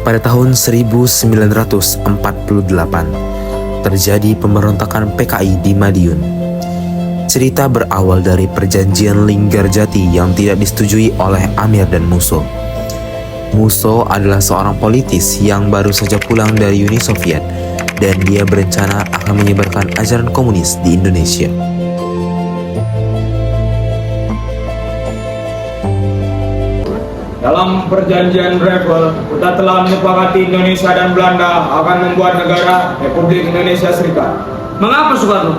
Pada tahun 1948, terjadi pemberontakan PKI di Madiun. Cerita berawal dari perjanjian Linggarjati yang tidak disetujui oleh Amir dan Musso. Musso adalah seorang politis yang baru saja pulang dari Uni Soviet dan dia berencana akan menyebarkan ajaran komunis di Indonesia. Dalam perjanjian Rebel, kita telah menyepakati Indonesia dan Belanda akan membuat negara Republik Indonesia Serikat. Mengapa Soekarno?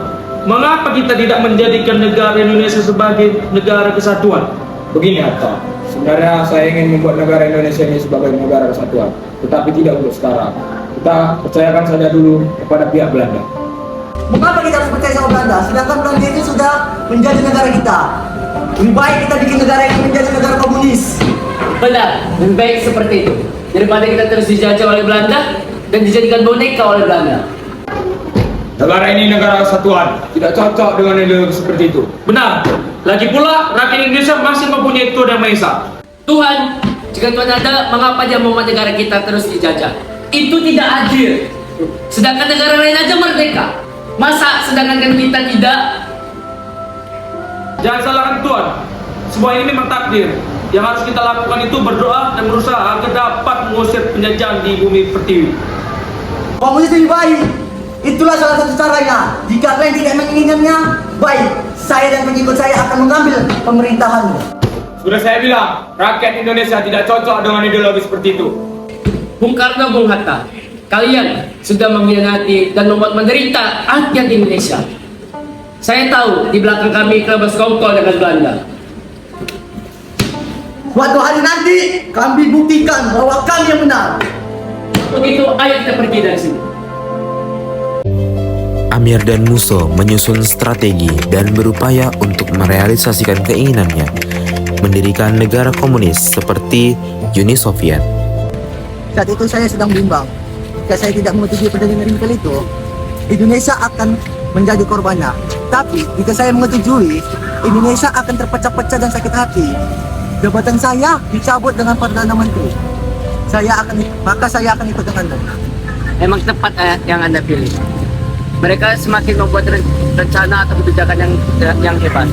Mengapa kita tidak menjadikan negara Indonesia sebagai negara kesatuan? Begini Hatta, sebenarnya saya ingin membuat negara Indonesia ini sebagai negara kesatuan, tetapi tidak untuk sekarang. Kita percayakan saja dulu kepada pihak Belanda. Mengapa kita harus percaya sama Belanda? Sedangkan Belanda itu sudah menjadi negara kita. Lebih baik kita bikin negara ini menjadi negara komunis. Benar, lebih baik seperti itu daripada kita terus dijajah oleh Belanda dan dijadikan boneka oleh Belanda. Negara ini negara kesatuan, tidak cocok dengan ideologi seperti itu. Benar. Lagi pula, rakyat Indonesia masih mempunyai Tuhan Yang Maha Esa. Tuhan, jika Tuhan ada, mengapa dia membuat negara kita terus dijajah? Itu tidak adil. Sedangkan negara lain aja merdeka. Masa sedangkan kita tidak? Jangan salahkan Tuhan. Semua ini memang takdir. Yang harus kita lakukan itu berdoa dan berusaha agar dapat mengusir penjajahan di bumi pertiwi. Komunis lebih baik. Itulah salah satu caranya. Jika kalian tidak menginginkannya, baik, saya dan pengikut saya akan mengambil pemerintahanmu. Sudah saya bilang, rakyat Indonesia tidak cocok dengan ideologi seperti itu. Bung Karno, Bung Hatta, kalian sudah mengkhianati dan membuat menderita rakyat Indonesia. Saya tahu di belakang kami kerabat sekongkol dengan Belanda. Suatu hari nanti, kami buktikan bahwa kami yang benar. Begitu, ayo kita pergi dari sini. Amir dan Musso menyusun strategi dan berupaya untuk merealisasikan keinginannya, mendirikan negara komunis seperti Uni Soviet. Saat itu saya sedang bimbang. Jika saya tidak menyetujui perjanjian Rimkel itu, Indonesia akan menjadi korbannya. Tapi jika saya menyetujui, Indonesia akan terpecah-pecah dan sakit hati. Jabatan saya dicabut dengan Perdana Menteri. Maka saya akan ikut dengan Anda. Memang tepat yang Anda pilih. Mereka semakin membuat rencana atau kebijakan yang hebat,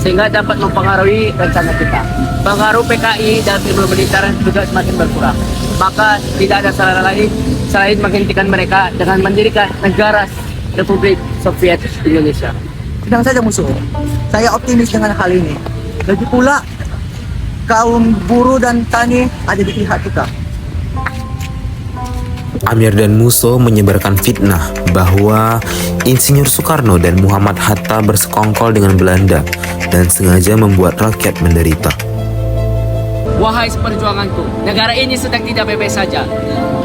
sehingga dapat mempengaruhi rencana kita. Pengaruh PKI dan ilmu militer juga semakin berkurang. Maka tidak ada sarana lain selain menghentikan mereka dengan mendirikan negara Republik Soviet Indonesia. Tenang saja musuh. Saya optimis dengan hal ini. Lagi pula, kaum buruh dan tani ada di pihak kita. Amir dan Musso menyebarkan fitnah bahwa Insinyur Soekarno dan Muhammad Hatta bersekongkol dengan Belanda dan sengaja membuat rakyat menderita. Wahai seperjuanganku, negara ini sedang tidak bebas saja.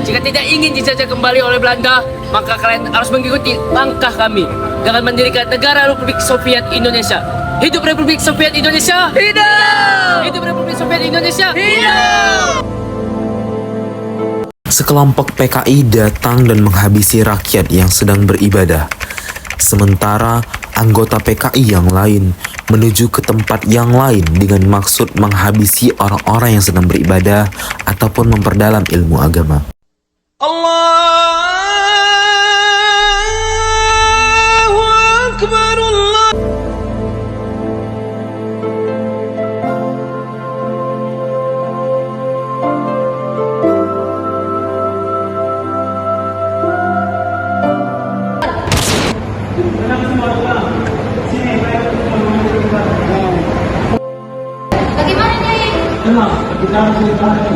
Jika tidak ingin dijajah kembali oleh Belanda, maka kalian harus mengikuti langkah kami dengan mendirikan negara Republik Soviet Indonesia. Hidup Republik Soviet Indonesia! Hidup! Hidup Republik Soviet Indonesia! Hidup! Sekelompok PKI datang dan menghabisi rakyat yang sedang beribadah. Sementara anggota PKI yang lain menuju ke tempat yang lain dengan maksud menghabisi orang-orang yang sedang beribadah ataupun memperdalam ilmu agama. Allahu Akbar, Allah. Bagaimana Nyai? Tenang, kita harus ditahan.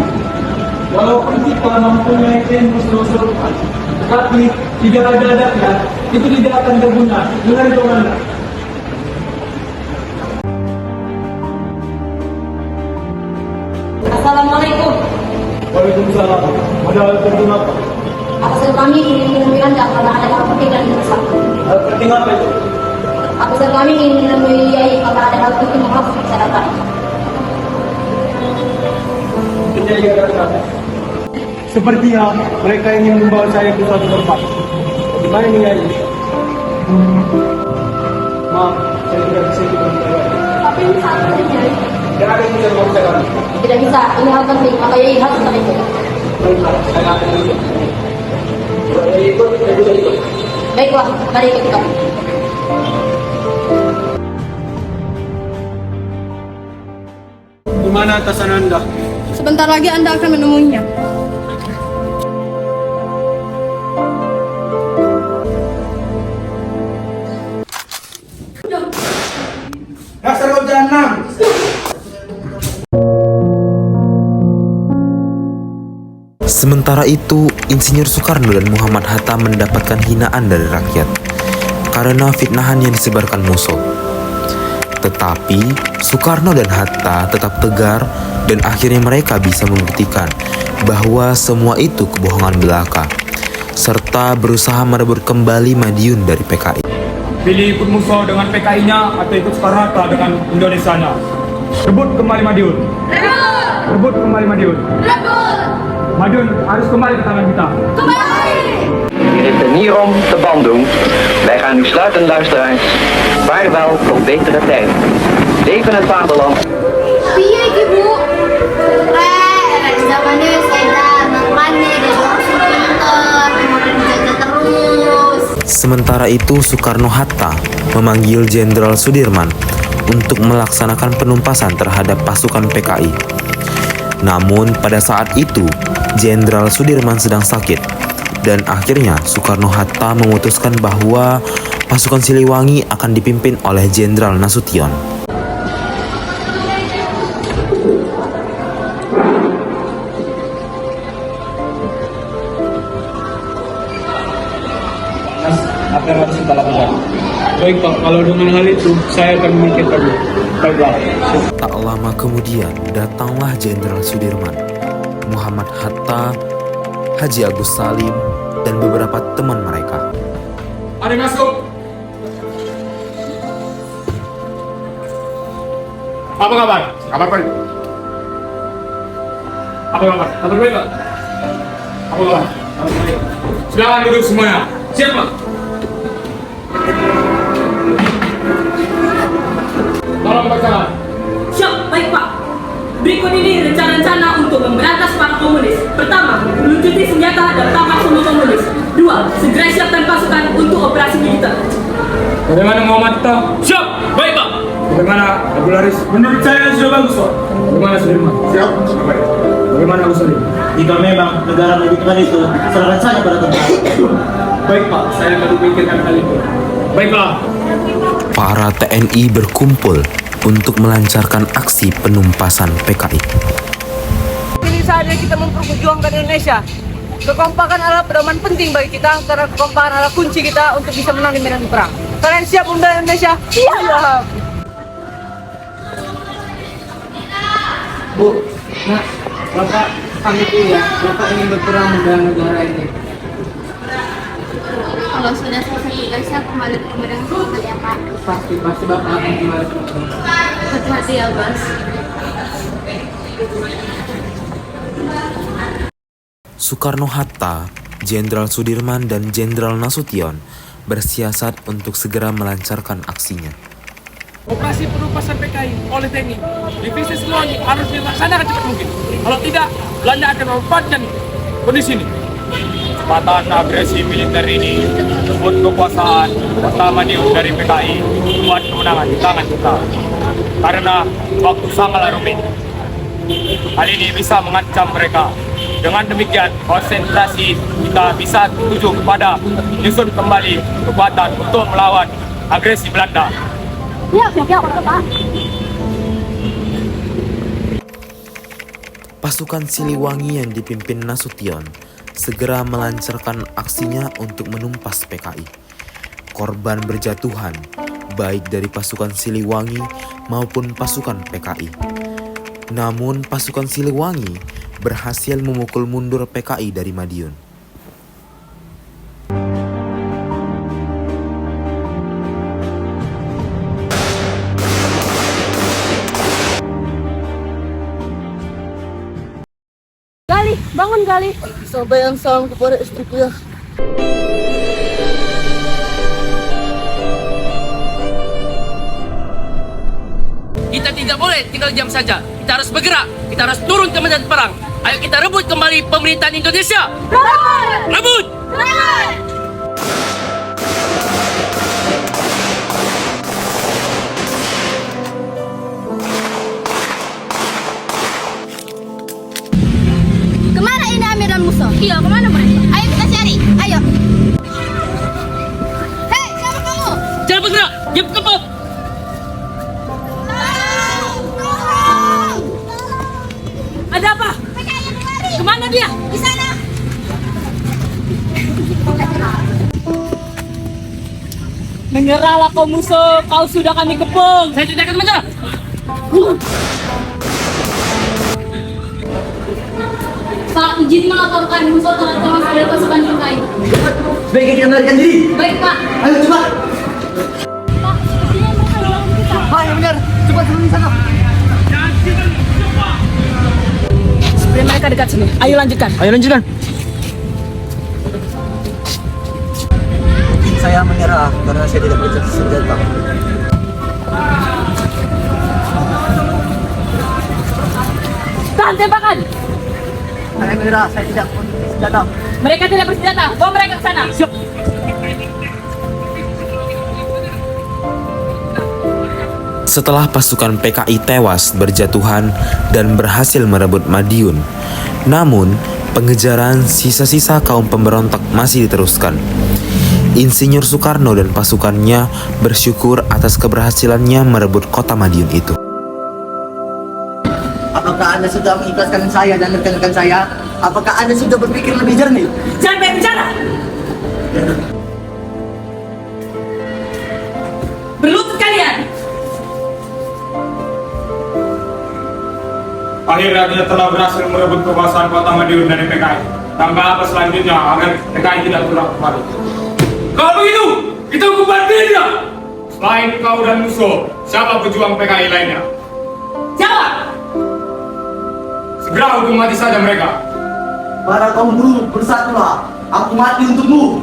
Walaupun kita mempunyai ilmu seluruh, tetapi tidak ada adabnya, itu tidak akan berguna. Dengar itu mana? Assalamualaikum. Waalaikumsalam. Modal penting apa? Atas kami ingin Belanda karena ada hal penting dan mendesak. Hal penting apa itu? Atas kami ingin menemui Yai karena ada hal penting yang harus dibicarakan. Penjadi ada sepertinya mereka ingin membawa saya ke suatu tempat. Di mana ini Yai? Maaf, saya tidak bisa ikut berbicara. Tapi ini saat penting Yai. Tidak ada yang bisa membawa saya. Tidak bisa, ini hal penting, maka Yai harus ikut. Baiklah, mari ikut kami. Di mana atasan Anda? Sebentar lagi Anda akan menemuinya. Dasar kau jahanam! Sementara itu, Insinyur Soekarno dan Muhammad Hatta mendapatkan hinaan dari rakyat karena fitnahan yang disebarkan Musso. Tetapi, Soekarno dan Hatta tetap tegar dan akhirnya mereka bisa membuktikan bahwa semua itu kebohongan belaka, serta berusaha merebut kembali Madiun dari PKI. Pilih ikut Musso dengan PKI-nya atau ikut Soekarno dengan Indonesia-nya. Rebut kembali Madiun. Rebut kembali Madiun. Madiun harus kembali ke tangan kita. U heeft er niet om te band doen. Wij gaan u sluiten, luisteraars. Vaarwel tot betere tijden. Leven het vaderland. Piye iki, Bu? Zamannya edan, makanya dia langsung pinter, kemudian jaga terus. Sementara itu, Soekarno-Hatta memanggil Jenderal Sudirman untuk melaksanakan penumpasan terhadap pasukan PKI. Namun pada saat itu, Jenderal Sudirman sedang sakit dan akhirnya Soekarno-Hatta memutuskan bahwa pasukan Siliwangi akan dipimpin oleh Jenderal Nasution. Apa yang harus kita lakukan? Baik Pak, kalau dengan hal itu saya akan memikirkan. Baiklah. Tak lama kemudian datanglah Jenderal Sudirman, Muhammad Hatta, Haji Agus Salim, dan beberapa teman mereka. Ada masuk. Apa kabar? Kabar baik. Apa kabar? Kabar baik Pak. Apa kabar? Kabar baik. Silakan duduk semuanya. Siap, Pak. Tolong bacakan. Siap, baik Pak. Berikut ini rencana-rencana untuk memberantas para komunis. Pertama, melucuti senjata dan tangkap semua komunis. Dua, segera siapkan pasukan untuk operasi militer. Bagaimana Muhammad Hatta? Siap. Baik, Pak. Bagaimana Abu Laris? Menurut saya sudah bagus Pak. Bagaimana Sudirman? Siap. Bagaimana Abu Salim? Jika memang negara membutuhkan itu, serahkan saja pada tentara. Baik Pak, saya akan memikirkan hal itu. Baiklah. Para TNI berkumpul untuk melancarkan aksi penumpasan PKI. Ini saatnya kita memperjuangkan Indonesia. Kekompakan adalah pedoman penting bagi kita karena kekompakan adalah kunci kita untuk bisa menang di medan perang. Kalian siap membela Indonesia? Iya. Bu, nah, Bapak pamit dulu ya. Bapak ingin berperang membela negara ini. Kalau sudah selesai tugas, saya kembali ke medan perang ya Pak. Pasti Bapak akan kembali ke negara. Hati-hati ya Bos. Soekarno-Hatta, Jenderal Sudirman, dan Jenderal Nasution bersiasat untuk segera melancarkan aksinya. Operasi penumpasan PKI oleh TNI, divisi Siliwangi harus dilaksanakan cepat mungkin. Kalau tidak, Belanda akan memanfaatkan kondisi ini. Kecepatan agresi militer ini sebut kekuasaan kota Madiun dari PKI buat kemenangan di tangan kita. Karena waktu sangatlah rumit. Hal ini bisa mengancam mereka. Dengan demikian, konsentrasi kita bisa tuju kepada menyusun kembali kekuatan untuk melawan agresi Belanda. Pasukan Siliwangi yang dipimpin Nasution segera melancarkan aksinya untuk menumpas PKI. Korban berjatuhan, baik dari pasukan Siliwangi maupun pasukan PKI. Namun pasukan Siliwangi berhasil memukul mundur PKI dari Madiun. Gali, bangun Gali. Sampaikan salam kepada istriku ya. Kita tidak boleh tinggal diam saja. Kita harus bergerak. Kita harus turun ke medan perang. Ayo kita rebut kembali pemerintahan Indonesia. Rebut! Kemana ini Amir dan Musa? Iya, kemana mereka? Ayo kita cari, ayo. Hei, siapa kamu? Jangan bergerak, diam tempat. Ada apa? Kemana dia? Di sana. Menyerahlah kau musuh, kau sudah kami kepung. Saya tidak akan menyerah. Pak, izin melaporkan musuh telah tewas oleh pasukan PKI. Sebaiknya kita melarikan diri. Baik, Pak. Ayo cepat. Pak, sepertinya mereka melawan kita. Pak, yang benar. Cepat turun di sana. Sebelum mereka dekat sini, ayo lanjutkan. Saya menyerah karena saya tidak berjati senjata. Tahan tembakan. Saya menyerah, saya tidak senjata. Mereka tidak bersenjata. Bawa mereka ke sana. Siap. Setelah pasukan PKI tewas berjatuhan dan berhasil merebut Madiun, namun pengejaran sisa-sisa kaum pemberontak masih diteruskan. Insinyur Soekarno dan pasukannya bersyukur atas keberhasilannya merebut kota Madiun itu. Apakah Anda sudah mengikhlaskan saya dan rekan-rekan saya? Apakah Anda sudah berpikir lebih jernih? Jangan banyak bicara. Berlutut kalian. Akhirnya dia telah berhasil merebut kekuasaan kota Madiun dari PKI. Langkah apa selanjutnya agar PKI tidak terulang kembali? Kalau begitu, kita hukum dia. Selain kau dan musuh, siapa pejuang PKI lainnya? Jawab. Segera hukum mati saja mereka. Para kaum buruh, bersatulah. Aku mati untukmu.